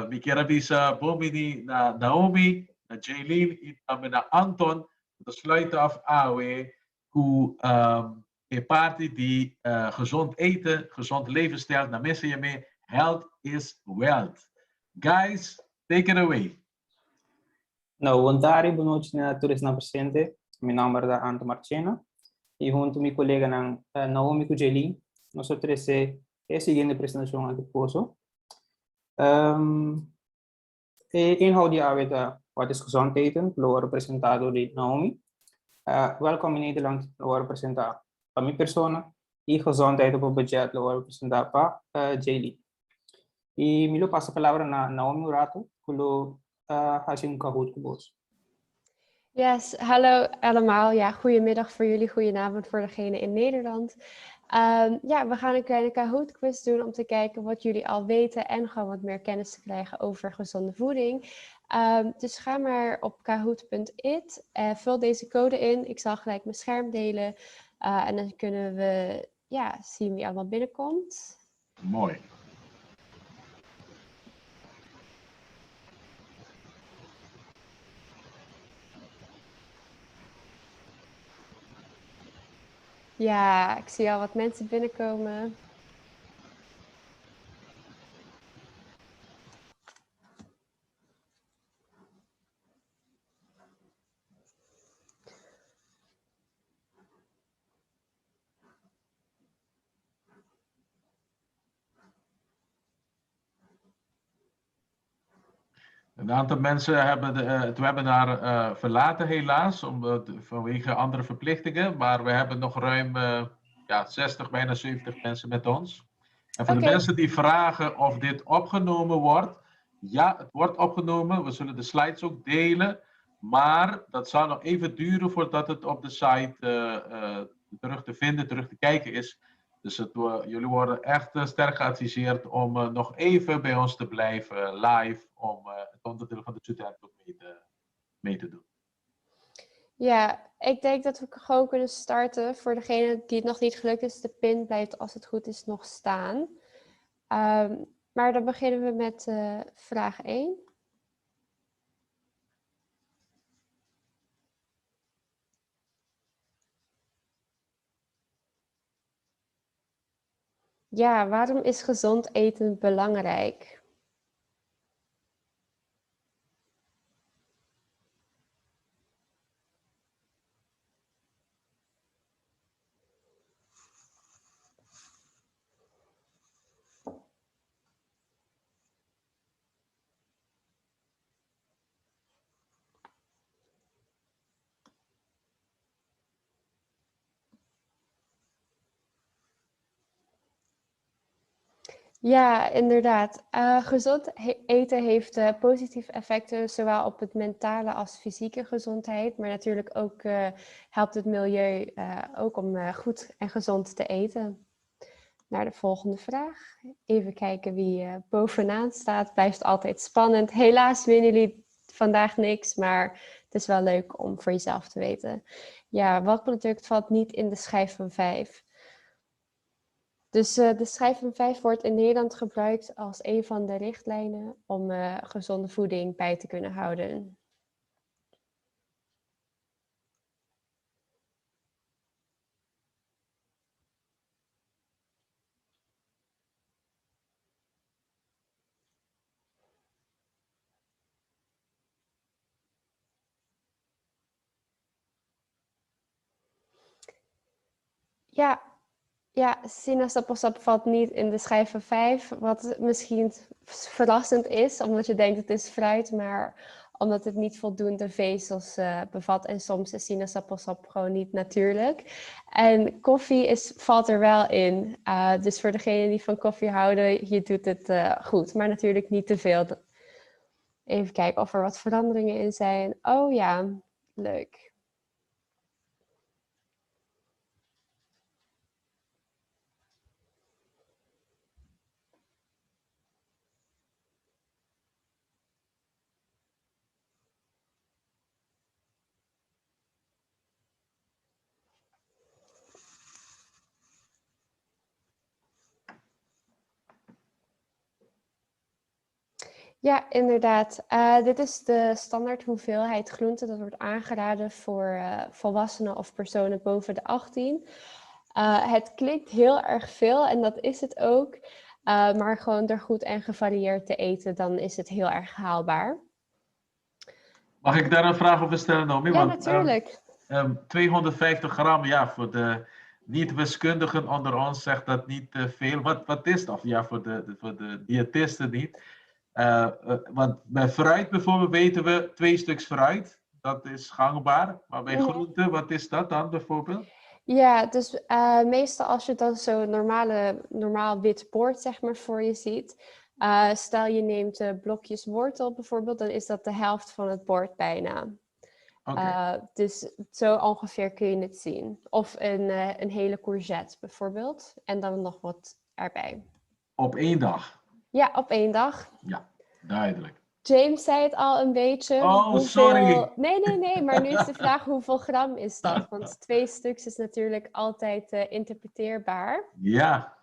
Mikirabi sa Bomini na Naomi, na Jaylene, na Anton, te sluiten af Awe, hoe party die gezond eten, gezond levensstijl, na mensen je mee, health is wealth. Guys, take it away. Não, ontem boa noite na todos na presente. Meu nome é Anto Marchena e junto com minha colega Naomi Kujeli, nós três é a seguinte apresentação aqui posso. Inhoud die arbeid wat is gezondheid, lower representado de Naomi. Welkom in Nederland, lower representado para minha persona e gezondheid op budget lower representado para Jaylee. E me passa a palavra na Naomi Urato, kulo Hashim Kahoot Kubos. Yes, hallo allemaal. Ja, goedemiddag voor jullie, goedenavond voor degene in Nederland. Ja, we gaan een kleine Kahoot quiz doen om te kijken wat jullie al weten en gewoon wat meer kennis te krijgen over gezonde voeding. Dus ga maar op kahoot.it, vul deze code in. Ik zal gelijk mijn scherm delen en dan kunnen we zien wie allemaal binnenkomt. Mooi. Ja, ik zie al wat mensen binnenkomen. Een aantal mensen hebben het webinar verlaten helaas, vanwege andere verplichtingen. Maar we hebben nog ruim 60, bijna 70 mensen met ons. En voor de mensen die vragen of dit opgenomen wordt. Ja, het wordt opgenomen. We zullen de slides ook delen. Maar dat zal nog even duren voordat het op de site terug te vinden, terug te kijken is. Dus jullie worden echt sterk geadviseerd om nog even bij ons te blijven live. Om het onderdeel van de student ook mee te doen. Ja, ik denk dat we gewoon kunnen starten. Voor degene die het nog niet gelukt is, de pin blijft als het goed is nog staan. Maar dan beginnen we met vraag 1. Ja, waarom is gezond eten belangrijk? Ja, inderdaad. Gezond eten heeft positieve effecten, zowel op het mentale als fysieke gezondheid. Maar natuurlijk ook helpt het milieu ook om goed en gezond te eten. Naar de volgende vraag. Even kijken wie bovenaan staat. Blijft altijd spannend. Helaas winnen jullie vandaag niks, maar het is wel leuk om voor jezelf te weten. Ja, welk product valt niet in de schijf van 5? Dus de schijf van 5 wordt in Nederland gebruikt als een van de richtlijnen om gezonde voeding bij te kunnen houden. Ja, sinaasappelsap valt niet in de schijf van 5, wat misschien verrassend is, omdat je denkt het is fruit, maar omdat het niet voldoende vezels bevat en soms is sinaasappelsap gewoon niet natuurlijk. En koffie valt er wel in, dus voor degenen die van koffie houden, je doet het goed, maar natuurlijk niet te veel. Even kijken of er wat veranderingen in zijn. Oh ja, leuk. Ja, inderdaad. Dit is de standaard hoeveelheid groente dat wordt aangeraden voor volwassenen of personen boven de 18. Het klinkt heel erg veel en dat is het ook. Maar gewoon door goed en gevarieerd te eten, dan is het heel erg haalbaar. Mag ik daar een vraag over stellen, Naomi? Ja, Want, natuurlijk. 250 gram, ja, voor de niet-wiskundigen onder ons zegt dat niet veel. Wat is dat? Ja, voor de diëtisten niet. Want bij fruit bijvoorbeeld weten we 2 stuks fruit. Dat is gangbaar. Maar bij Mhm. groente, wat is dat dan bijvoorbeeld? Ja, dus meestal als je dan zo'n normaal wit bord zeg maar voor je ziet. Stel je neemt blokjes wortel bijvoorbeeld, dan is dat de helft van het bord bijna. Oké. Dus zo ongeveer kun je het zien. Of een hele courgette bijvoorbeeld. En dan nog wat erbij. Op 1 dag. Ja, op 1 dag. Ja, duidelijk. James zei het al een beetje. Oh, sorry. Nee. Maar nu is de vraag hoeveel gram is dat? Want 2 stuks is natuurlijk altijd interpreteerbaar. Ja.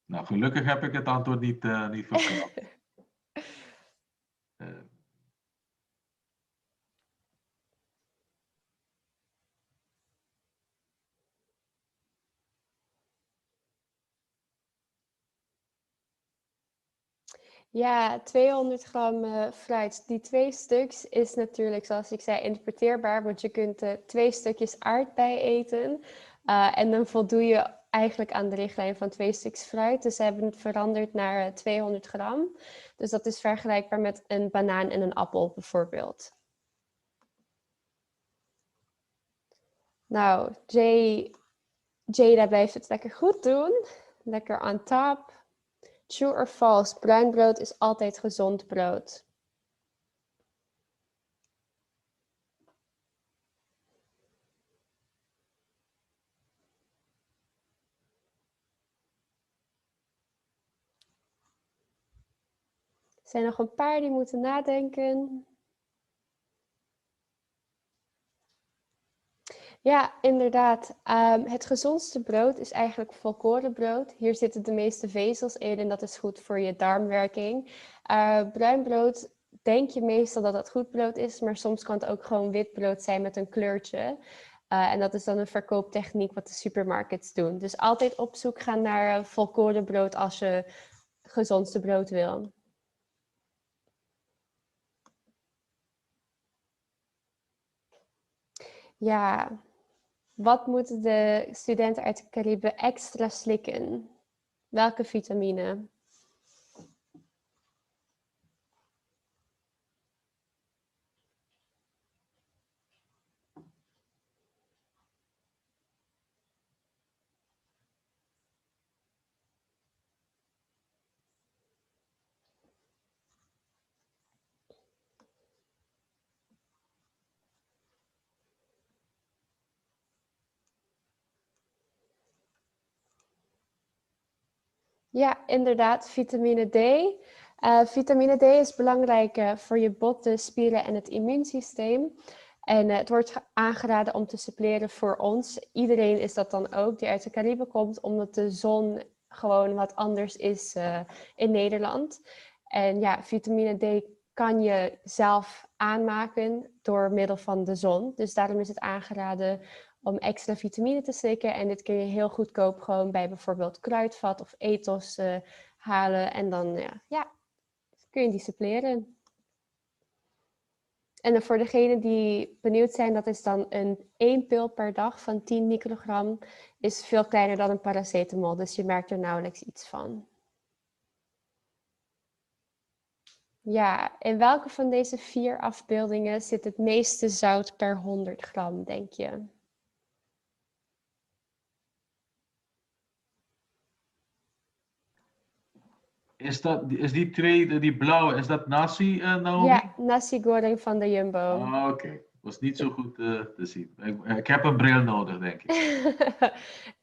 Nou, gelukkig heb ik het antwoord niet verklapt. Eh, Ja, 200 gram fruit. Die 2 stuks is natuurlijk, zoals ik zei, interpreteerbaar. Want je kunt 2 stukjes aardbei eten. En dan voldoe je eigenlijk aan de richtlijn van 2 stuks fruit. Dus ze hebben het veranderd naar 200 gram. Dus dat is vergelijkbaar met een banaan en een appel bijvoorbeeld. Nou, Jada blijft het lekker goed doen. Lekker on top. True or false? Bruin brood is altijd gezond brood. Er zijn nog een paar die moeten nadenken. Ja, inderdaad. Het gezondste brood is eigenlijk volkorenbrood. Hier zitten de meeste vezels in en dat is goed voor je darmwerking. Bruin brood denk je meestal dat het goed brood is, maar soms kan het ook gewoon wit brood zijn met een kleurtje. En dat is dan een verkooptechniek wat de supermarkets doen. Dus altijd op zoek gaan naar volkorenbrood als je gezondste brood wil. Ja, wat moeten de studenten uit de Caribe extra slikken? Welke vitamine? Ja, inderdaad, vitamine D. Vitamine D is belangrijk voor je botten, spieren en het immuunsysteem. En het wordt aangeraden om te suppleren voor ons. Iedereen is dat dan ook, die uit de Cariben komt, omdat de zon gewoon wat anders is in Nederland. En ja, vitamine D kan je zelf aanmaken door middel van de zon. Dus daarom is het aangeraden om extra vitamine te slikken. En dit kun je heel goedkoop gewoon bij bijvoorbeeld Kruidvat of Ethos halen. En dan kun je die suppleren. En dan voor degenen die benieuwd zijn, dat is dan een 1 pil per dag van 10 microgram. Is veel kleiner dan een paracetamol, dus je merkt er nauwelijks iets van. Ja, in welke van deze 4 afbeeldingen zit het meeste zout per 100 gram, denk je? Is die twee, die blauwe, is dat nasi, Naomi? Ja, nasi goreng van de Jumbo. Oh, oké. Was niet zo goed te zien. Ik heb een bril nodig, denk ik.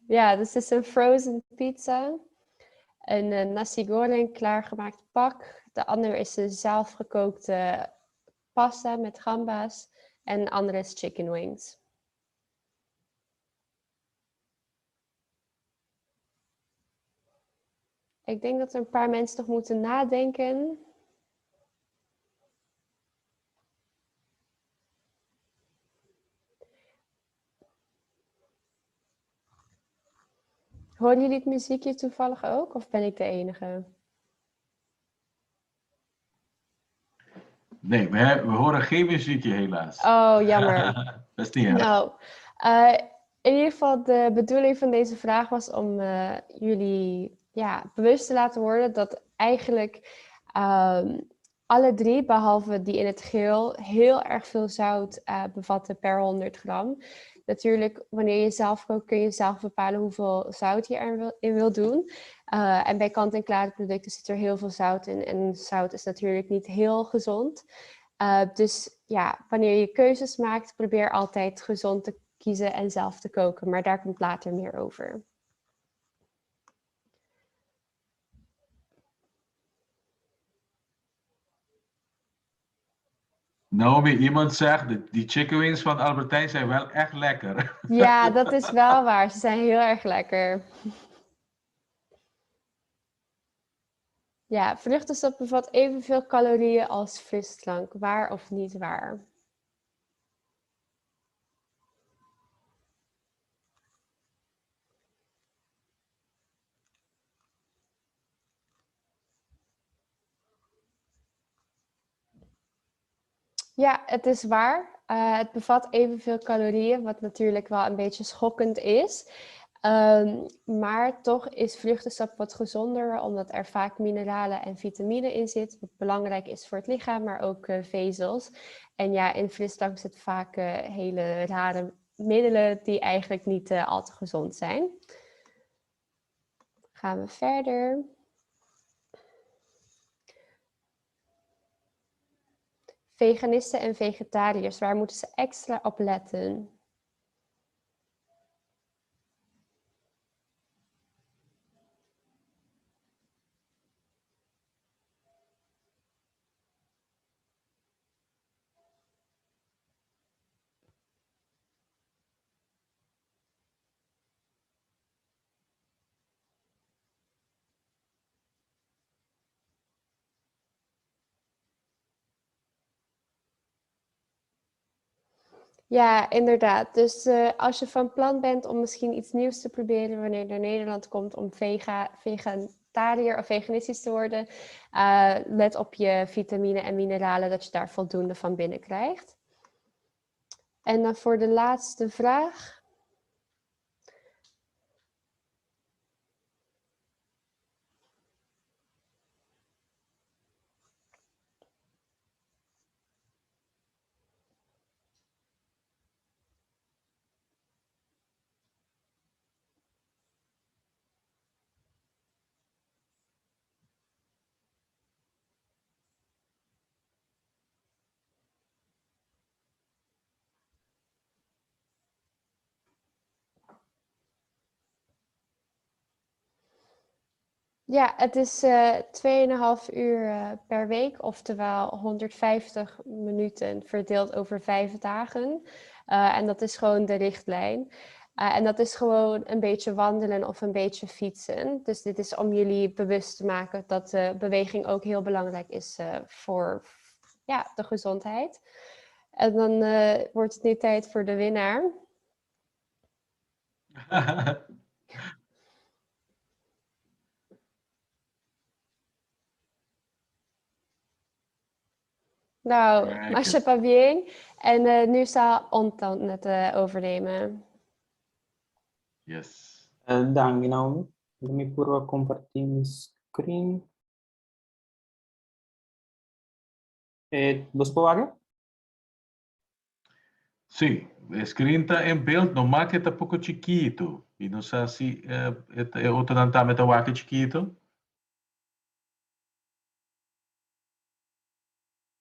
Ja, dus het is een frozen pizza. Een nasi goreng klaargemaakt pak. De andere is een zelfgekookte pasta met gamba's. En de andere is chicken wings. Ik denk dat er een paar mensen nog moeten nadenken. Horen jullie het muziekje toevallig ook? Of ben ik de enige? Nee, we horen geen muziekje helaas. Oh, jammer. Dat is niet erg. Nou, in ieder geval de bedoeling van deze vraag was om jullie bewust te laten worden dat eigenlijk alle drie, behalve die in het geel, heel erg veel zout bevatten per 100 gram. Natuurlijk, wanneer je zelf kookt, kun je zelf bepalen hoeveel zout je erin wil doen. En bij kant-en-klare producten zit er heel veel zout in. En zout is natuurlijk niet heel gezond. Dus ja, wanneer je keuzes maakt, probeer altijd gezond te kiezen en zelf te koken. Maar daar komt later meer over. Naomi, iemand zegt, die chicken wings van Albertijn zijn wel echt lekker. Ja, dat is wel waar. Ze zijn heel erg lekker. Ja, vruchtensap bevat evenveel calorieën als frisdrank. Waar of niet waar? Ja, het is waar. Het bevat evenveel calorieën, wat natuurlijk wel een beetje schokkend is. Maar toch is vruchtensap wat gezonder, omdat er vaak mineralen en vitamine in zit, wat belangrijk is voor het lichaam, maar ook vezels. En ja, in frisdrank zitten vaak hele rare middelen die eigenlijk niet al te gezond zijn. Gaan we verder. Veganisten en vegetariërs, waar moeten ze extra op letten? Ja, inderdaad. Dus als je van plan bent om misschien iets nieuws te proberen wanneer je naar Nederland komt om vegetariër of veganistisch te worden, let op je vitamine en mineralen dat je daar voldoende van binnenkrijgt. En dan voor de laatste vraag. Ja, het is 2,5 uur per week, oftewel 150 minuten verdeeld over 5 dagen. En dat is gewoon de richtlijn. En dat is gewoon een beetje wandelen of een beetje fietsen. Dus dit is om jullie bewust te maken dat beweging ook heel belangrijk is voor de gezondheid. En dan wordt het nu tijd voor de winnaar. Nou, Masha pas bien. En nu zal Anton het overnemen. Yes. Dank, Naomi. Let me purwa compartir mi screen. Vos puedo Sì, screen tá em beeld, no que está pouco chiquito. E não sei se outro não tá met wake chiquito.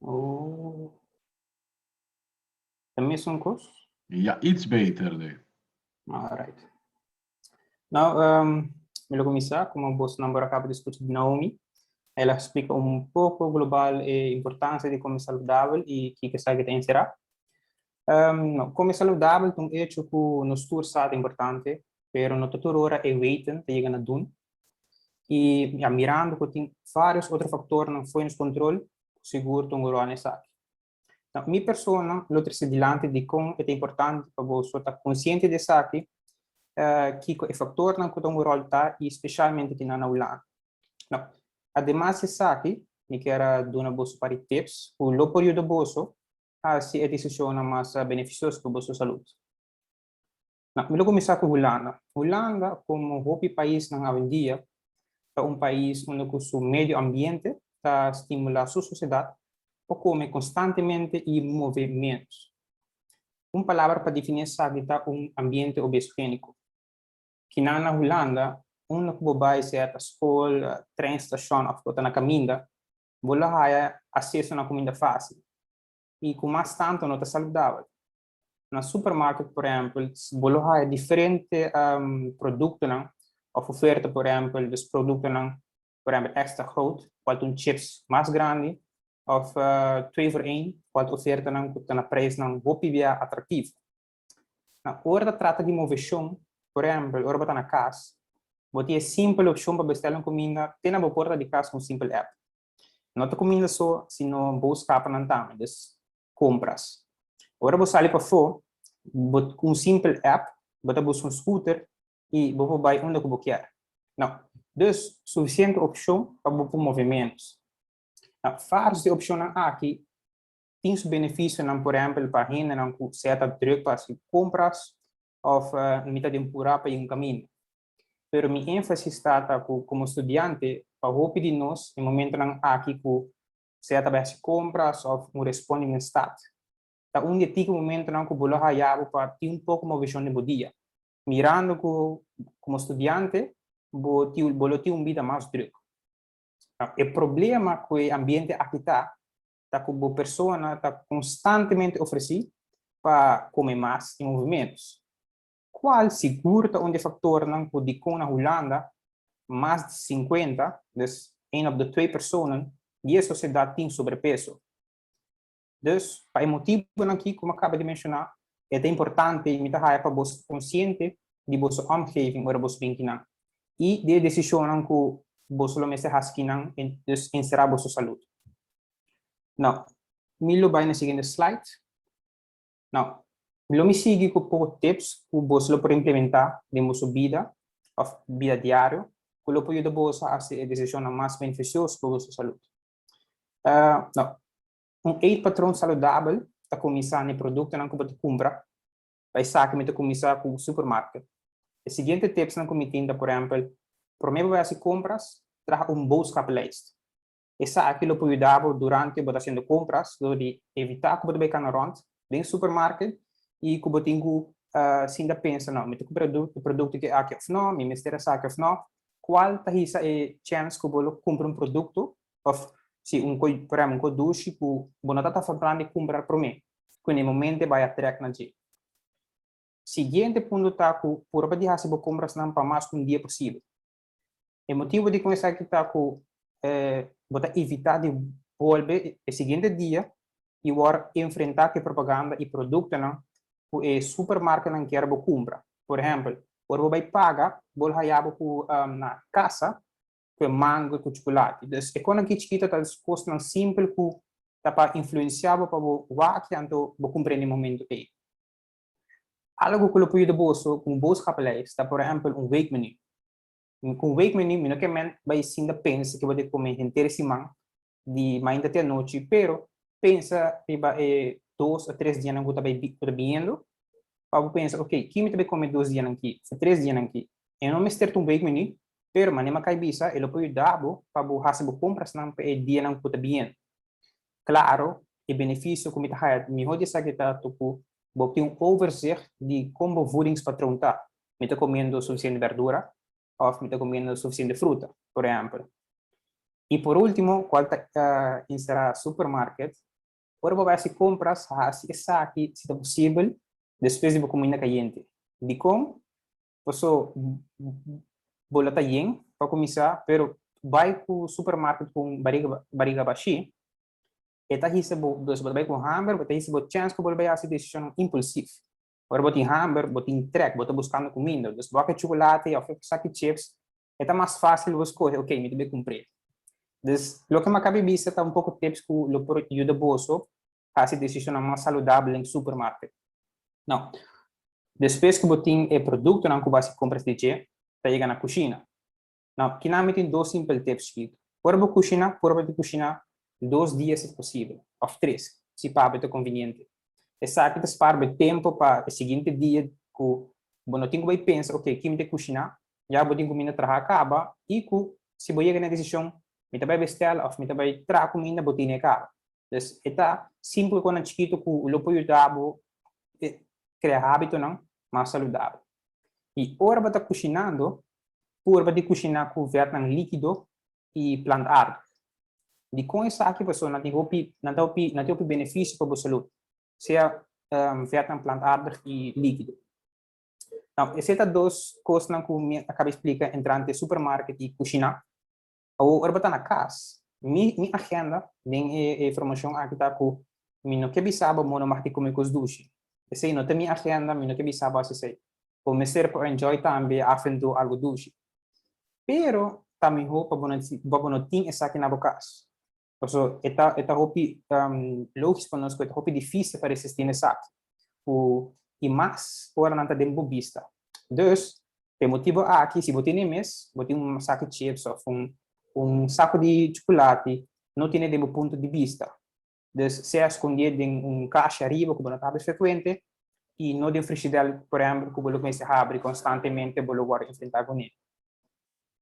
Oh. Também são cursos? Ja, iets beter nu. Alright. Nou, willen começar, como você não acaba de discutir de Naomi, ela explica pouco global a importância de comer saudável e que sabe que será. Comer saudável é um hecho que nos tour staat importante, pero no tutor ora e weten te gaan doen. E mirando que tem vários outros fatores não foi no controle, seguro um rol nessa aqui. Então, minha pessoa, outra se dilante de como é importante para você estar consciente dessa aqui, que o fator não que um rol está, e especialmente aqui na Holanda. Não. Además dessa aqui, eu quero dar uma bolsa para tips, o loporio do bolso, se a decisão mais beneficiosa para a sua saúde. Não, vou começar com a Holanda. Holanda, como o país na dia, é país onde o meio ambiente está estimulando a sua sociedade para comer constantemente e movimentos. Uma palavra para definir isso é ambiente obesogênico. Que na Holanda, onde você vai ser a escola, trem, estação, ou na caminha, você tem acesso a comida fácil. E com mais tanto, não está saudável. No supermercado, por exemplo, você tem diferentes produtos, ou oferta, por exemplo, dos produtos, por exemplo, extra groot, pode chips mais grande, ou 2 voor 1, pode oferta na preço bem atrativo. Na hora trata de movição, por exemplo, hora você na casa, você é simples opção para bestar uma comida, tem na porta de casa com um simples app. Não é comida só, senão buscar para não compras. Agora você sai para fora, com um simples app, você busca um scooter e você vai onde você quer. Não, dus suficiente opção para você movimentos. Várias de opções aqui tem os benefícios, por exemplo, para gente com certa druk para se compras ou mitad de empurrar para um caminho. Pero minha ênfase está como estudante para roupa de nós no momento aqui com certa vez compras ou um responde em estado. Tá dia tem momento que o bolo já para ter pouco uma visão de dia. Mirando como estudante, bolo tem vida mais druk. O problema com o ambiente aqui está que a pessoa está constantemente oferecida para comer mais em movimentos. Qual seguro onde fator não pode com na Holanda mais de 50, dus 1 op de 2 personen die a sociedade tem sobrepeso. Dus, para o motivo aqui, como acaba de mencionar, é importante para você consciente de você omgeving waar você bem e de decisão que você lo messe haskinan dus inserar você saúde. Não, Milo vai na seguinte slide. Não, Milo me sigue com poucos tips que você lo pode implementar de sua vida, ou vida diária, que lo pode você fazer a decisão mais beneficiosa para a sua saúde. Não, eet patrão saudável está começando no produto que você compra, vai sair que começar com o supermercado. O seguinte tips que me tinha, por exemplo, primeiro vai se compras, traga boodschappenlijst. Essa aqui lo pode dar durante você fazendo compras, de evitar que você vai na rond, no supermercado, e que você tem se ainda pensa, não, me produto que aqui ou não, me interessa aqui ou não, qual é a chance que você compra produto, ou se por exemplo, douche, que você está falando de comprar para mim, que no momento vai atrair na gente. Seguinte ponto está que por poder fazer compras não para mais um dia possível. O motivo de começar aqui está que você evitar de voltar o seguinte dia e agora enfrentar que propaganda e produto não que o supermercado não quer você comprar. Por exemplo, você vai pagar, você vai na casa com mango com chocolate. Então, é quando aqui chiquita está disposto a simples que está para influenciar para o que então você comprar no momento aí. Algo que eu pode bolso com boodschappenlijst está, por exemplo, weekmenu. Com weekmenu, não que vai sim da pensa que você comer inteiro semana de manhã até a noite, pero pensa que 2 a 3 dias não você vai bebendo, para pensar, ok, que me vai comer 2 dias aqui, 3 dias aqui. Eu não me estou weekmenu, pero manema cai bisa, ele pode dar para fazer compras não para dia não você bem. Claro, o benefício como está melhor de saber que você tem overzicht de como voedingspatroon está. Me está comendo suficiente verdura ou me está comendo suficiente fruta, por exemplo. E por último, quando inserir supermercado, quando você vai se compras, se aqui se é possível, depois de você comer caliente. De como, você bola tá bem para começar, pero vai para o supermercado com barriga baixa. Eta recebo dos vai com hamburger, você recebe chance que você vai fazer decisão impulsiva. Agora você tem hamburger, você tem entrega, você buscando comida, você vai chocolate, ou saque chips, é mais fácil você escolher, ok, me deve cumprir. Dus, lo que me acaba de está um pouco tips que lo por ajuda bolso, fazer decisão mais saudável em supermercado. Não. Depois que você tem o produto não que você compra de dia, tá chega na cozinha. Não, que não tem dois simples tips que por cozinhar 2 dias se possível, ou 3, se para é conveniente. Exato, para tempo para o seguinte dia que você tem que pensar, ok, que me tem que cozinhar, já vou ter que trabalhar acaba e que se você chegar na decisão me vai bestel of me vai trazer comida botine acaba. Dus eta simples quando chiquito que o lopo ajudava criar hábito não mais saudável. E ora você cozinhando, por você cozinhar com vertan líquido e plantado. De com isso aqui você não tem benefício para a saúde, seja vertan plantado e líquido. Então, essas são duas coisas que eu acabo de explicar entrando no supermercado e cozinhar. Ou arbatan na casa, minha agenda tem informação aqui tá com não que bisaba mono marti comer com os duche. Esse não tem minha agenda, não que bisaba se sei. O mestre para enjoy também afendo algo duche. Pero também roupa bonotin essa aqui na boca. Então, eta hopi lógico para nós que hopi difícil para existir nessa. O e mais ora não tá dentro vista. Dus, o motivo aqui se botar mês, botar saco de chips ou saco de chocolate não tem nenhum ponto de vista. Dus, se escondido em caixa arriba, que não está frequente, e não de frigideira, por exemplo, que você começa a abrir constantemente, você vai enfrentar com ele.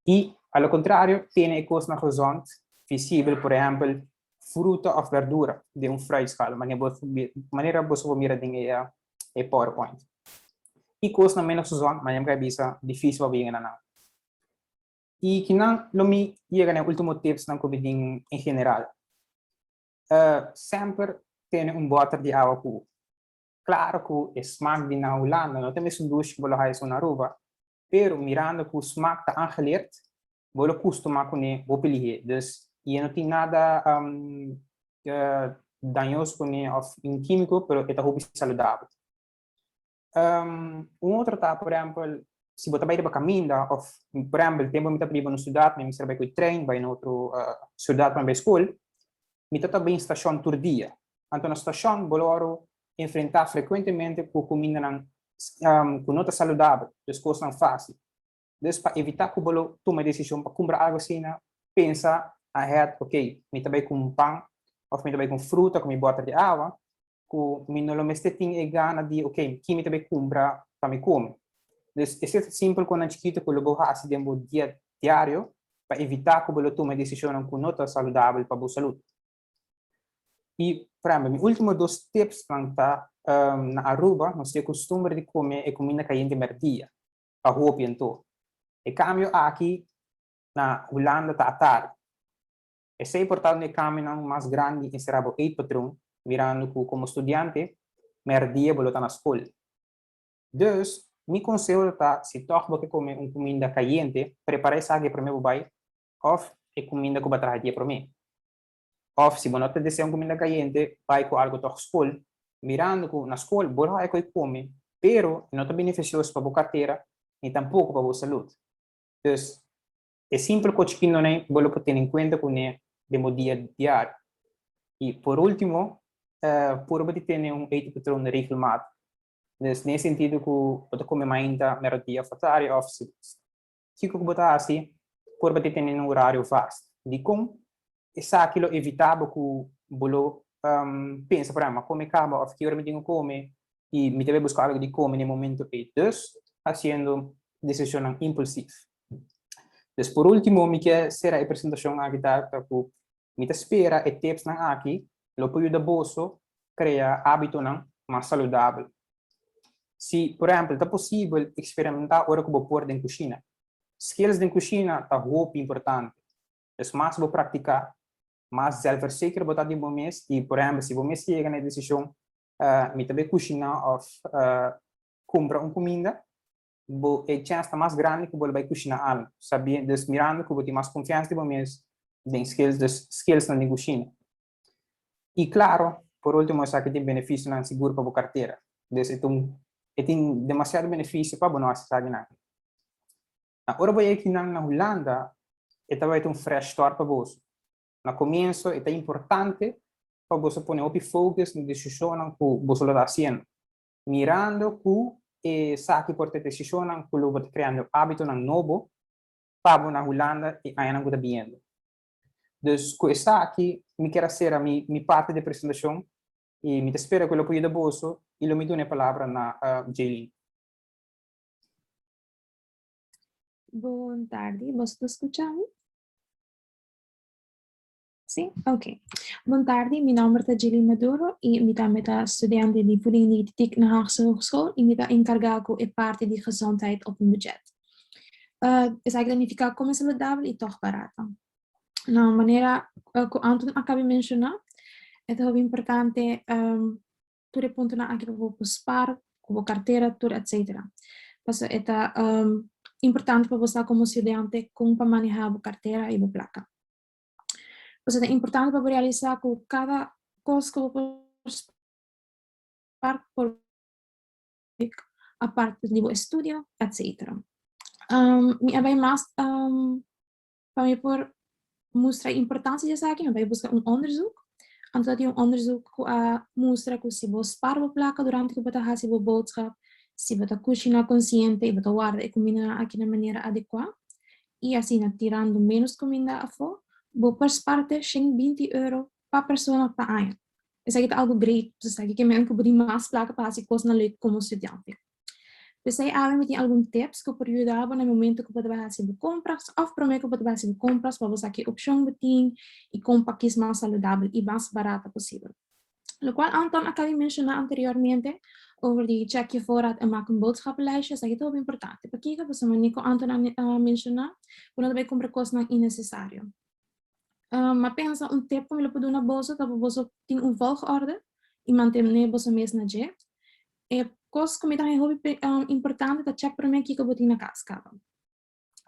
E, ao contrário, tem coisas na horizonte, visível, por exemplo, fruta ou verdura de fruitschaal, maneira você vai mirar em PowerPoint. E coisas na menos horizonte, mas é difícil para ver na. E que não me chega no último tips na COVID em geral. Sempre tem bota de água pura. Claro que o smaak de na Holanda não tem mesmo duas que você na ruba, pero mirando que o smaak está aangeleerd, você costuma com ele opelier. Dus je não tem nada danoso com ele ou químico, pero é muito saudável. Outro tá, por exemplo, se você vai para caminho, ou, por exemplo, tempo me tá para no cidade, me serve com o trem, vai no outro cidade para a escola, me tá bem estação todo dia. Então, na estação, você enfrentar frequentemente com comida com nota saudável, as coisas não fáceis. Dus, para evitar que você tome a decisão para comprar algo assim, pensa ahead, ok, me tá bem com pão, ou me tá bem com fruta, com bota de água, que me não me tem gana de, ok, que me tá bem comprar para me comer. Dus, é simples quando a gente quita que você faz no dia diário, para evitar que você tome a decisão com nota saudável para a saúde. E, para mim, último 2 tips para na Aruba, nós temos costume de comer comida caliente merdia, a roupa e todo. E cambio aqui na Holanda está tarde. É importante o caminho mais grande em ser o patrão, mirando que como estudante, merdia você está na escola. Dus, meu conselho é, se você comer comida caliente, prepare essa aqui para meu pai, ou comida que vai trazer para mim. Ou se você não deseja comida caliente, vai com algo da escola, mirando que na escola, você vai comer, pero não é beneficioso para a carteira e tampouco para a saúde. Então, é simples que não é, você pode ter em conta com o demo dia diário. E, por último, por você ter eito patrão reclamado. Nesse sentido, que você come ainda meio-dia fatário, ou se você botar assim, por você ter horário vasto. De como essa aquilo evitável que você pensa, por exemplo, come acaba, ou que hora me tenho que comer, e me deve buscar algo de comer no momento e dus, fazendo decisão impulsiva. Dus, por último, me quer ser a apresentação aqui que me espera e tips na aqui, lo apoio da bolso, cria hábito mais saudável. Se, por exemplo, é possível experimentar hora que você pôr na cozinha. Skills na cozinha é muito importante. É mais você praticar, mais zelfverzekerd você de bom mês. E, por exemplo, se você chega na decisão, me também cozinhar ou comprar comida, a chance mais grande que você vai cozinhar algo. Sabendo, mirando que você tem mais confiança de bom mês em skills na cozinha. E, claro, por último, isso aqui tem benefício na seguro para a carteira. Então, tem demasiado benefício para você acessar. Ora voy aqui na Holanda, esta vai ter fresh start para vos. No comienzo, é importante para você poner o focus na decisão que você está fazendo. Mirando que sabe por ter decisão que você está criando hábito novo para na Holanda e aí não está bem. Dus com esta aqui, me quero ser a minha parte de apresentação e me espero que eu possa bolso e eu me dou a palavra na Jaylin. Boa tarde, você está escutando? Sim? Ok. Boa tarde, meu nome é Jaylin Maduro e eu sou estudante de Politiek na Haagse Hogeschool e eu encargado de parte de gezondheid op een budget. Is eigenlijk ficar como saudável e toch barata. Na maneira que Anton acabou de mencionar, é muito importante tudo ponto na aquilo que vou spar, com a carteira, tudo etc. Mas é importante para você como estudante como para manejar a carteira e a placa. Mas é importante para realizar que cada coisa que vou spar por a parte do estudo, etc. Me bem mais para mim por mostrar a importância dessa aqui, vai buscar onderzoek. Anto dat je onderzoek mostra que se você para a placa durante que você faz a boodschap, se você cozinha consciente e você guarda a comida aqui na maneira adequada, e assim tirando menos comida a fora, você parte 120 € per persona per ano. Isso aqui é algo great, você sabe que mesmo que você mais placa para fazer coisas na lei como estudante. Dus hij met algum tips que pode ajudar no momento que você vai fazer compras, ou para mim que você vai fazer compras, para você aqui opção betin e comprar que é mais saudável e mais barata possível. Lo qual Anton acabou de mencionar anteriormente over die check je voorraad en maak een boodschappenlijstje, is dat heel importante. Porque que você manico Anton mencionar, quando vai comprar coisas não innecessário. Maar pensa tip para me pode na bolsa, dat você tem volgorde e manter ne bolsa mesmo na jet. Coisas que me dão importante da check para mim que eu vou ter na casa.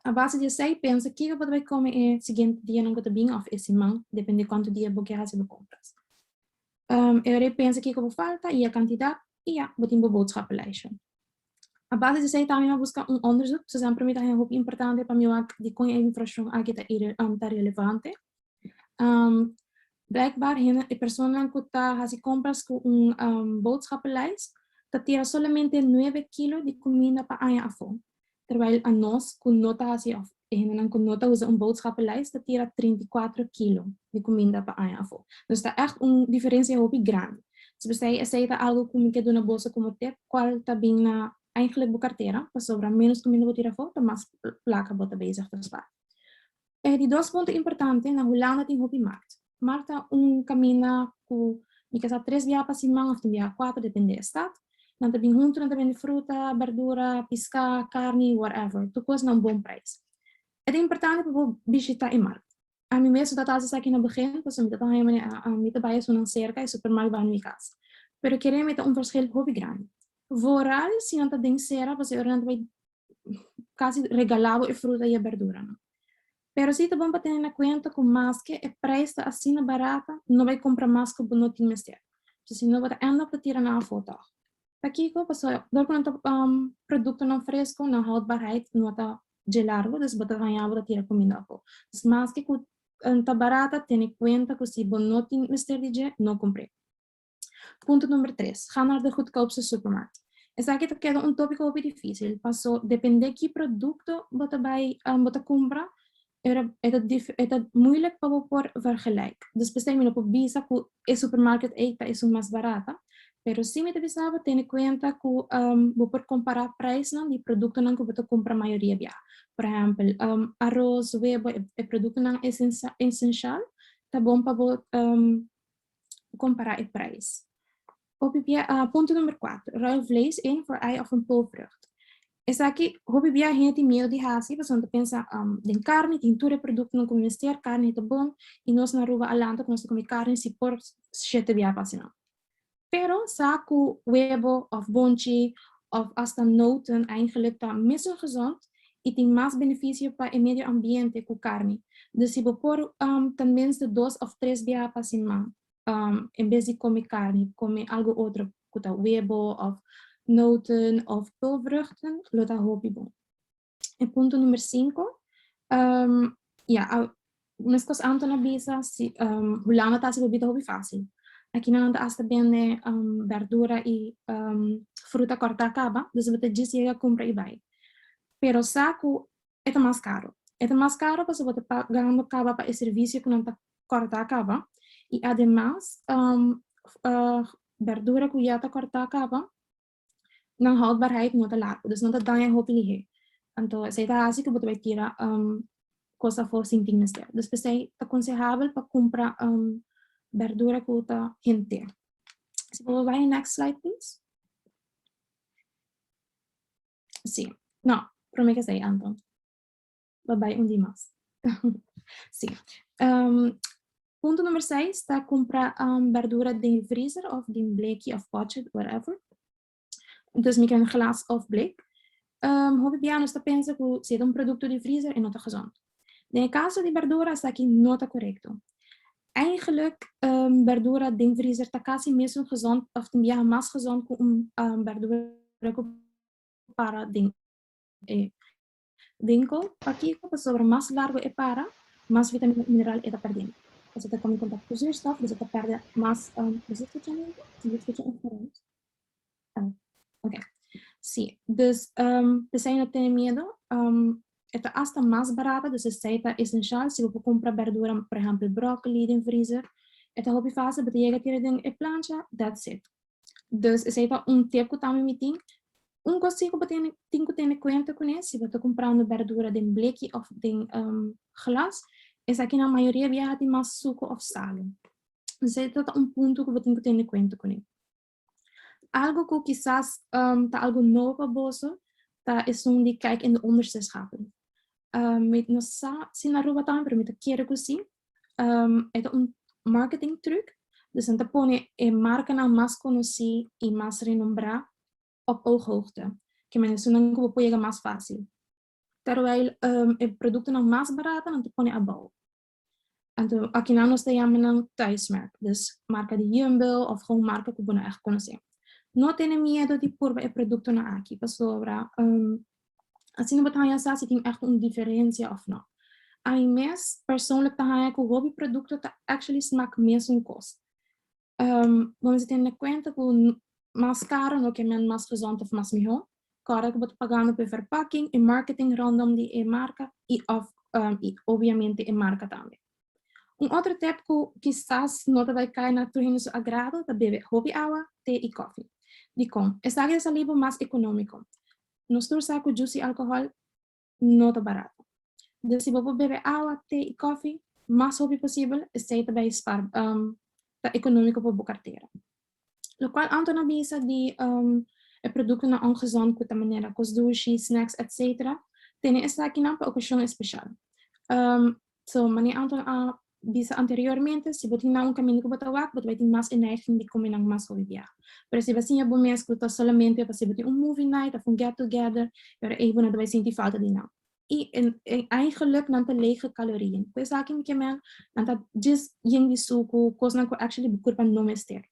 A base de sei pensa que eu vou comer é seguinte dia não vou ter bem ou esse man, depende de quanto dia vou querer fazer compras. Eu penso que eu vou falta e a quantidade e já vou ter uma boodschappenlijstje. A base de sei também buscar onderzoek, dus dan para mim é muito importante para mim de com a informação aqui tá relevante. Blijkbaar a pessoa que está fazendo compras com boodschappenlijst dat tira solamente 9 kg de comida para a afo. Terwijl a nós, com nota assim, com nota usa boodschappenlijst, dat tira 34 kg de comida para a afo. Dus dat echt diferença heel grande. Se você aceita algo como que na bolsa como tip, qual está bem na eigenlijk boa carteira, para sobrar menos comida para tirar fora, mais placa bota bezig te sparen. Die dois pontos importantes, na Holanda tem hobby markt. Markt é caminho com, me casa 3 dias para cima, ou 4, depende do estado. Dan heb je groenten, dan heb je fruta, verdura, pesca, carne, whatever. Tu kost een bom preço. É importante para visitar a marca. A mim mesmo, dat als aqui no begin, dus met dat met de bias van cerca e supermercado bij mijn casa. Pero queremos met verschil hobby grande. Vooral, se não tem cera, você vai quase regalado e fruta e verdura. Pero se tá bom para ter na conta com mais que é preço assim barata, não vai comprar mais que não tem mais certo. Se não vai ainda para tirar na foto. Aqui, door producten não fresco, não houdbaarheid, não está de largo, dus bota ganhar bota tira comida po. Dus mas que tá barata, tem conta que se bom não tem mister DJ, não comprei. Ponto número 3, ga naar de goedkoopste supermarkt. Essa aqui é tópico bem difícil, passou depende que produto bota vai bota compra, é moeilijk para por vergelijken. Dus bestel me op visa que o supermarket é mais barata. Pero se me precisava ter em conta que vou por comparar preço de produto que você compra a maioria via. Por exemplo, arroz, huevo é produto não essencial, tá bom para comparar o preço. Ponto número 4, ruil vlees in voor ei of een pulvrucht. Essa aqui, hobby via gente medo de raça, você não pensa em carne, tem tudo produto não come mister, carne é bom, e nós na rua alanta que nós come carne se por 7 via passando. Pero saco, huevo of bonchi of hasta noten eigenlijk dan minder gezond e tem mais benefício para o meio ambiente com carne. Dus se por tenminste 2 of 3 dias para cima, em vez de comer carne, comer algo outro, como huevo of noten of pulvruchten, lo tá hobby bom. En punto número 5, umas coisas Antona bisa, hoe lang het is, bebida hobby fácil. Aqui não anda hasta vende verdura e fruta corta acaba, dus você diz chega compra e vai. Pero saco é mais caro. É mais caro porque você pagando acaba para o serviço que não está corta acaba. E además, verdura que já está corta acaba, não houdbaarheid não está largo, dus não está dan je hoop liggen. Então, se está assim que você vai tirar coisa for sentir neste. Dus é aconselhável para comprar verdura que está gente. Se você vai next slide, please. Sim. Não, prometo que Anton. Bye-bye, mais. Sim. Ponto número 6, está comprar verdura de vriezer of de blikje of potje, whatever. Dus met een glas of blik. Hobby piano está pensa que se é produto de vriezer en nota gezond. In caso de verdura está aqui nota correcto. Eigenlijk verdura de vriezer está quase mesmo gezond of tem ja mais gezond que verdura para de winkel. Aqui sobre mais largo é para, mais vitamina e mineral está perdendo. Você está com contato com zuurstof, dus você perde mais. Is dit wat je neemt? Is dit wat je Oké. Sim, dus você não tem medo. Esta hasta mais barata, dus é essencial. Se você comprar verdura, por exemplo, brócoli em freezer, esta hobby fase, você chega a tirar em plancha, that's it. Dus é tip que também me tem. Coisa que você tem que ter em conta com isso, se você está comprando verdura de blikje of de glas, é que na maioria viaja tem mais suco ou sal. Dus é ponto que você tem que ter em conta com isso. Algo que quizás tá algo novo para você, tá é de kijken in de onderste schapen. Met nossa, se na Aruba também permite querer que sim, é marketing truc. Dus dan te pone marca na mais conhecida e mais renombrada op ooghoogte, que men isso não pode mais fácil. Terwijl o produto não mais barato, dan te pone above. Então, aqui não nós chamamos thuismerk, dus marca de Jumbo of gewoon marca que você echt conhece. Não tenha medo de pôr o produto na aqui, para sobra. Assim não vai ter se tem echt diferença ou não. Aí mesmo, persoonlijk tá que o hobby produto tá actually smaak mesmo kost. Vamos ter em conta que mais caro não que men mais gezond of mais melhor. Claro que você pagando por verpakking e marketing rondom die marca e obviamente a marca também. Outro tip que quizás não vai cair na tua seu agrado é beber hobby água, té e coffee. Esta é o livro mais econômico. Nosso saco juice e álcool não é barato. Dus se você beber água, té e coffee, mais hobby possível, é também econômico para a carteira. O qual Anton avisa de produto não ongezond de maneira com sushi, snacks, etc. Tem esta aqui na ocasião especial. Maneer Anton avisa anteriormente, se você não caminho com o você vai ter mais energia de comer mais hobby viajar. Pero se você não mês que está solamente para se você movie night of get together, even dat wij sentir falta de não. E eigenlijk não tem lege calorieën. Pois aqui que men não tá just yeng de suco, coisa que actually bekurpa não mestre.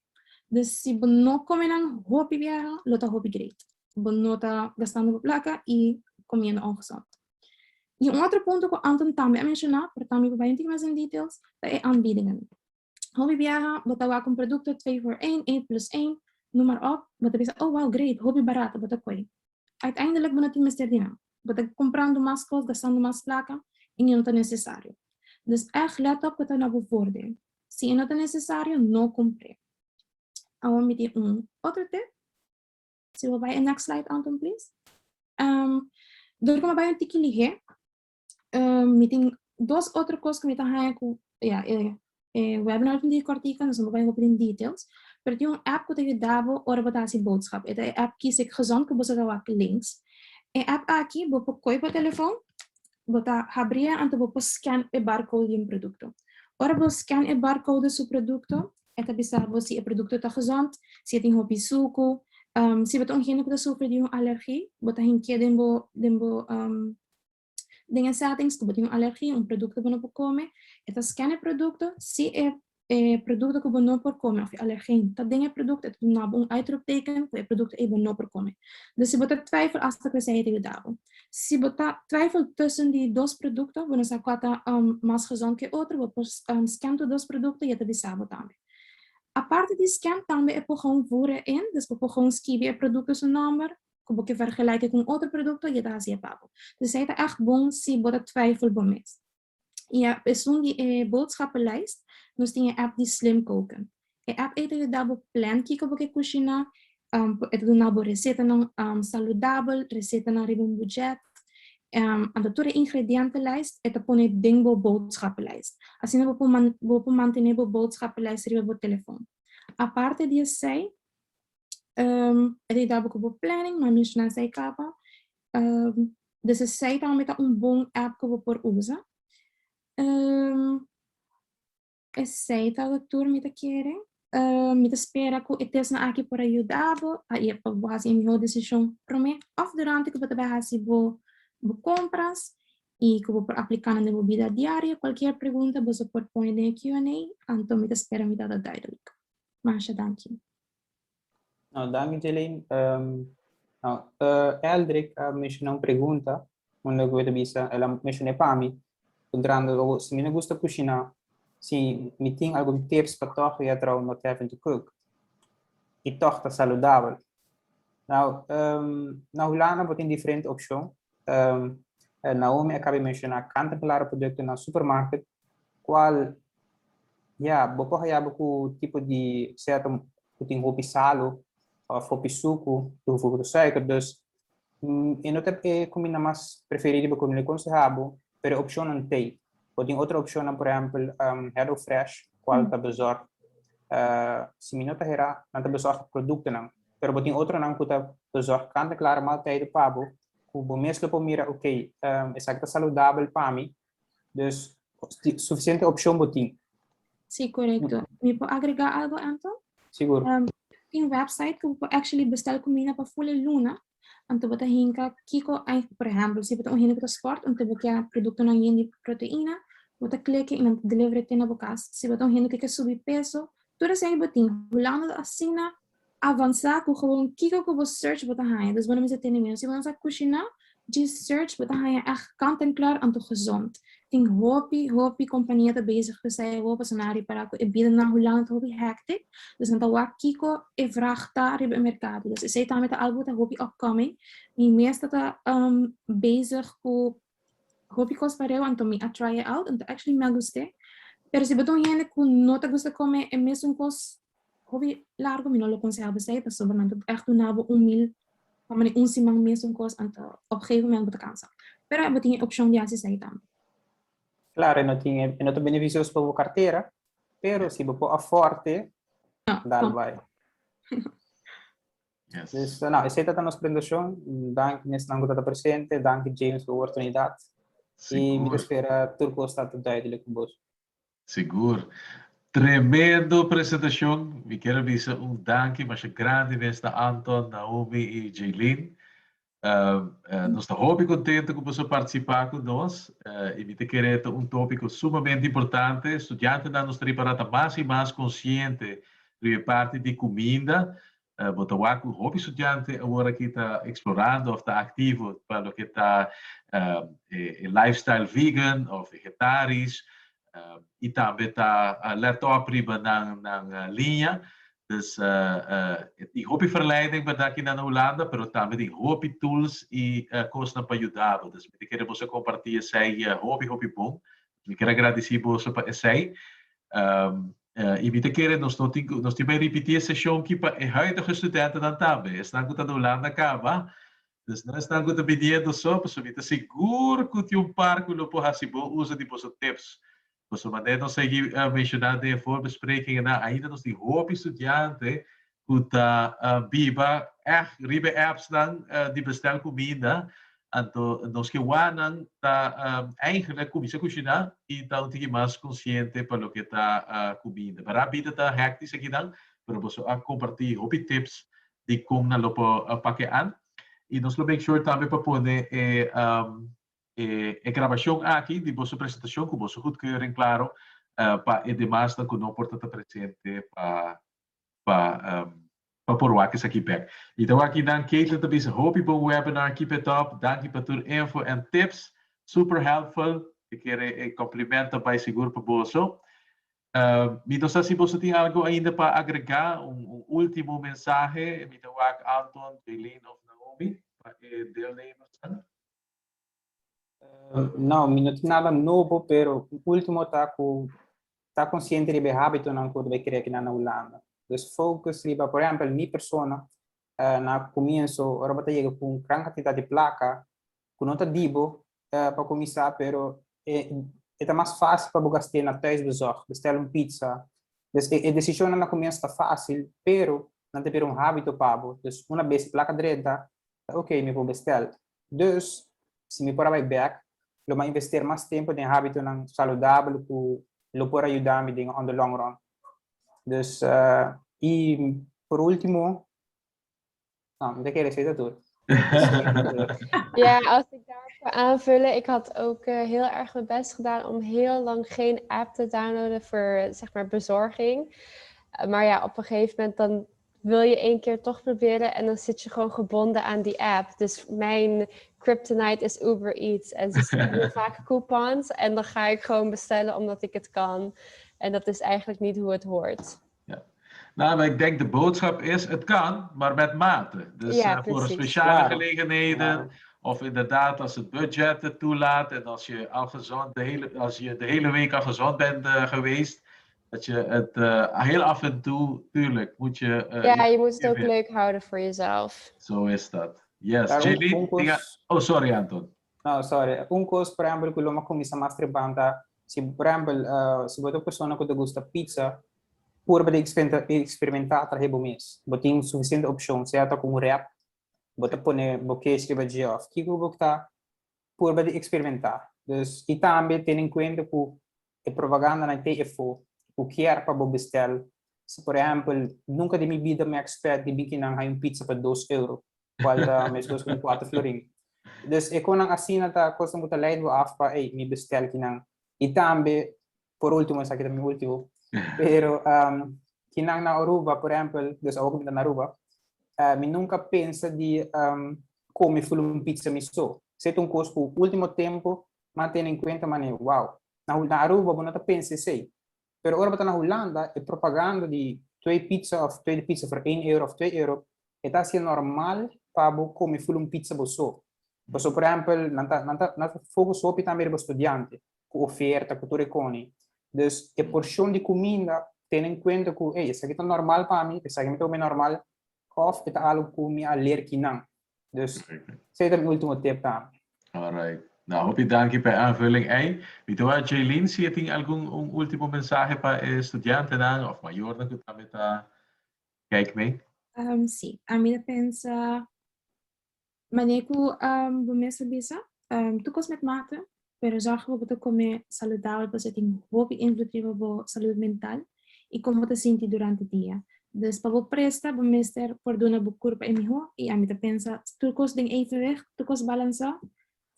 Dus se você não come não hobby viajar, lo tá hobby great. Você não tá gastando placa e comendo ongezond. E outro ponto que Anton também mencionou, para também vai entrar mais em details, é aanbiedingen. Hobby viajar, você vai com produto 2 voor 1, 1+1, noem maar op. Você pensa, oh wow, great, hobby barato, você coi. Uiteindelijk você não mestre de não. Você comprando mais coisas, gastando mais placa, e não é necessário. Dus echt let op wat er naar voordeel. Se não é necessário, não compre. Vamos meter outro tip. Se we bij next slide, Anton, please. Door komen bij een tikje liggen. Meeting dos outras coisas que me estão com webinar van die kwartier, dus we gaan op in details. Maar die app que eu dava ora botar essa boodschap. É a app que se gezond que você vai links. A app aqui, você pode coipa telefone, você abrir e você scan o barcode de produto. Ora você scan o barcode do produto, é bisa se o produto está gezond, se tem hobby suco, se você tem que sofrer de uma alergia, você tem que den settings que você tem alergia, produto que você não comer, é scan o produto, se produto que não por comer, of allergeen. Dat ding product, het doet nou een uitroepteken, voor je product even no por comer. Dus je moet twijfel als dat we tegen daarom. Si bota twijfel tussen die dos producten, we zijn kwata mas gezond que outro, we scan de dos producten, je te disabo também. Aparte die scan também é por gewoon voeren in, dus we gewoon schrijven het product zijn nummer, como que vergelijken com outro produto, je daar zie papo. Dus het is echt bom si bota twijfel bemis. Ja, persoon die boodschappenlijst, dus die app die slim koken. De app eten je daar plan kiko boke kushina, het doen nou recetten saludabel, recetten naar een budget. En de toere ingrediëntenlijst, het pone dingbo boodschappenlijst. Als je nou mantenebo boodschappenlijst ribe op telefoon. Aparte die zij, het is daar ook planning, maar misschien zij kapa. Dus het zij dan met een bon app ko por usa. Aceita a tour me querem. Me espera que eu tenha aqui por ajudar. Aí eu vou fazer minha decisão para mim. Of durante que eu vou fazer vou compras e que eu vou aplicar na minha vida diária. Qualquer pergunta você pode pôr no Q&A. Então me espera me dar duidelijk. Mas dank je. Nou, dank je, Jelene. Eldrick mencionou uma pergunta. Onde eu vou bisa, ela mencionou para mim. Controlando, se me gusta cozinhar, se me tem algum tips para toch je trouw not having to cook. E toch tá saudável. Nou, na Holanda wordt een diferente optie. Naomi acaba de mencionar kant-en-klare producten na supermarkt. Qual, ja, bopo ja boku tipo de certo puting hopi salo of hopi suco, toevoegen suiker. Dus, en dat heb ik combina mas preferida com o aconselhado. Pero option een thee. Wat een andere option, por exemplo, Hello Fresh, qual está bezorg. Se minuta hera, não está bezorg producten não. Pero wat een andere não está bezorg kant-en-klare maaltijden pabo. O mesmo por mira, ok, exacto saudável para mim. Dus suficiente option botin. Sim, correto. Me pode agregar algo, Anton? Seguro. Tem website que eu actually bestel comida para full luna. Então, você hinka kiko, por exemplo, se você hinka para sport, então você produto na de proteína, você clica e não delivery tem na boca. Se você hinka que subir peso, tudo isso aí botin. Holanda assim na avançar com gewoon kiko que você search você há. Dus wanneer você tem mesmo, se você cozinhar, de search você há echt kant en klaar aan te gezond. Tem hopi companhia te bezig gezien, hopi scenario para que bieden na Holland hopi hectic. Dus dan dat kiko e vraag daar in het mercado. Dus zij dan met de albo te hopi upcoming. Die meeste dat bezig com hopi cos para eu então me try out and actually me guste. Pero se beton gente que não te gusta comer é mesmo cos hopi largo me não lo consegue bestaan. Dus sobremanto echt doen nabo mil. Maar ik simang mesmo cos anta op gegeven moment moet kansen. Pero eu tenho opção de assistir também. Claro, não tem benefícios para a carteira, pero se você a forte, dá vai. Yes. Dus, nou, essa é a nossa apresentação. Dank nesse nango da presente, dank James pela oportunidade. E me espera tudo está tudo duidelijk com você. Seguro. Tremendo apresentação. Me quero dizer dank, mas grande nesta Anton, Naomi e Jaylene. Nós estamos muito contentes com você participar conosco e me querer tópico sumamente importante. Estudantes da nos preparar mais e mais consciente de parte de comida. Botar o hobby estudante agora que está explorando ou está ativo para o que está lifestyle vegan ou vegetarisch e também está letterlijk na linha. Dus die hobbyverleiding bedank je naar Holanda, maar ook die hobby tools e kosten para ajudar. Dus ik quero você compartilhar esse hobby bom. Ik quero agradecer você para esse. E me quero nós temos repetir esse show aqui para huidige studenten dan também. Estão com a Holanda acaba. Dus nós estamos com a pedindo só para você seguro que par que lo pode fazer usa de você tips. Dus we hebben nog mencionado de voorbesprekingen ainda nos die hoop estudianten que biba echt ribe apps dan die bestel comida então nos que wanang eigenlijk comida cozinhar e então tem mais consciente para o que tá comida para a vida tá hectic aqui dan para você compartilhar hobby tips de como na lopo paquean e nos lo make sure também para poder a gravação aqui de vossa apresentação com vossa goedkeuring claro pa edemás na kuno porta ta presente pa porwaki sa Quebec. Itawaki dan Caitlin to be sa hopi po webinar. Keep it up. Dankie pa tur info and tips. Super helpful. Ik kere complimento by siguro pa boso. Mito sa si boso ting algo ainda pa agregar último mensaje. Mitawak Anton, Jaylene of Naomi pa deelnemers. Não, não tem nada novo, pero o último tá consciente de hábito não que vai querer aqui na Holanda. Dus focus riba, por exemplo, minha persona na começo, ora bata chega com gran quantidade de placa, com nota dibo para começar, pero é mais fácil para gastar na thuisbezorg, bestellen pizza. Dus a decisão na começo está fácil, pero não tem hábito pabo. Dus uma vez placa direita, ok, me vou bestel. Dus se me por aí back, eu vou investir mais tempo em hábito saudável que eu pode ajudar me on the long run. Dus e por último, não quero dizer tudo. Ja, als ik daarop aanvullen, ik had ook heel erg mijn best gedaan om heel lang geen app te downloaden voor zeg maar bezorging. Maar ja, op een gegeven moment dan wil je 1 keer toch proberen en dan zit je gewoon gebonden aan die app. Dus mijn kryptonite is Uber Eats en ze sturen vaak coupons en dan ga ik gewoon bestellen omdat ik het kan. En dat is eigenlijk niet hoe het hoort. Nou, maar ik denk de boodschap is, het kan, maar met mate. Dus voor speciale gelegenheden, of inderdaad als het budget het toelaat en als je al gezond, de hele week al gezond bent geweest, dat je het heel af en toe, tuurlijk, moet je... je moet het ook leuk houden voor jezelf. Zo is dat. Yes, Jaylene, oh sorry Anton. No, sorry. Un costo, por exemplo, que uma comissão mais tribanda, se por exemplo, se você pessoa que gosta pizza, por poder experimentar para o mês, você tem suficiente opção, certo? Com rap, você pode você escrever de off, que você tá por poder experimentar. Dus e também tem em conta que a propaganda na TFO, o que é para você bestel. Se por exemplo, nunca de minha vida me expert de bikinan hay pizza para €2, qual mês gosto com 4 florin. Dus ik kon assim na coisa muito leid af para me bestel kinang. E também por último, essa aqui também último. Pero kinang na Aruba, por exemplo, dus ako na Aruba, me nunca pensa de comer full pizza miso. Se tu custo último tempo, mantém em conta mané, wow. Na Aruba, você não pensa assim. Pero agora na Holanda, a propaganda de 2 pizza of 2 pizza voor €1 of €2, está sendo normal para comer full pizza boso. Boso, por exemplo, não focus op também para estudante, com oferta, com tudo recone. Dus a porção de comida tem em conta que, isso aqui é normal para mim, isso aqui é normal, of é algo que me alerta não. Dus, esse é o último tip também. Alright. Nou, hoop je dank per aanvulling. En, weet je wat, Jaylene, zie je algum último mensaje para estudiantes of mayor que también kijk mee? Sí, a mí pensa, maneco, bomesa bisa, tu cos met mate, pero zorg que você come saudável, você tem boa invloed op saúde mental e como te sente durante o dia. Dus para você presta, bomester por dona bu curva emiho e a mí pensa, tu cos den evenwicht, tu cos balança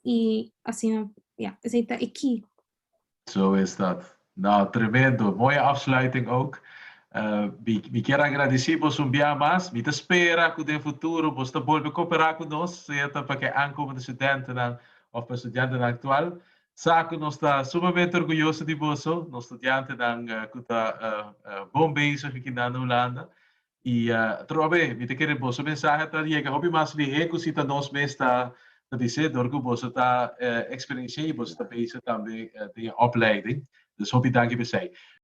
e assim, ja, is het aqui. Zo is dat. Nou, tremendo. Mooie afsluiting ook. Vi quero agradecer por um dia mais. Me espera que no futuro você volve cooperar conosco, certo? Para que aankomende studenten of para estudantes atual. Saco nós está sumamente orgulhoso de você, nós estudantes que está bom bezig aqui na Holanda. E trobe, me te quero você mensagem para chegar, hobby mais de recusita nós mesmo dat dizer, door que você está experienciando, você está bezig também de opleiding. Dus hoop je dank je bij zij.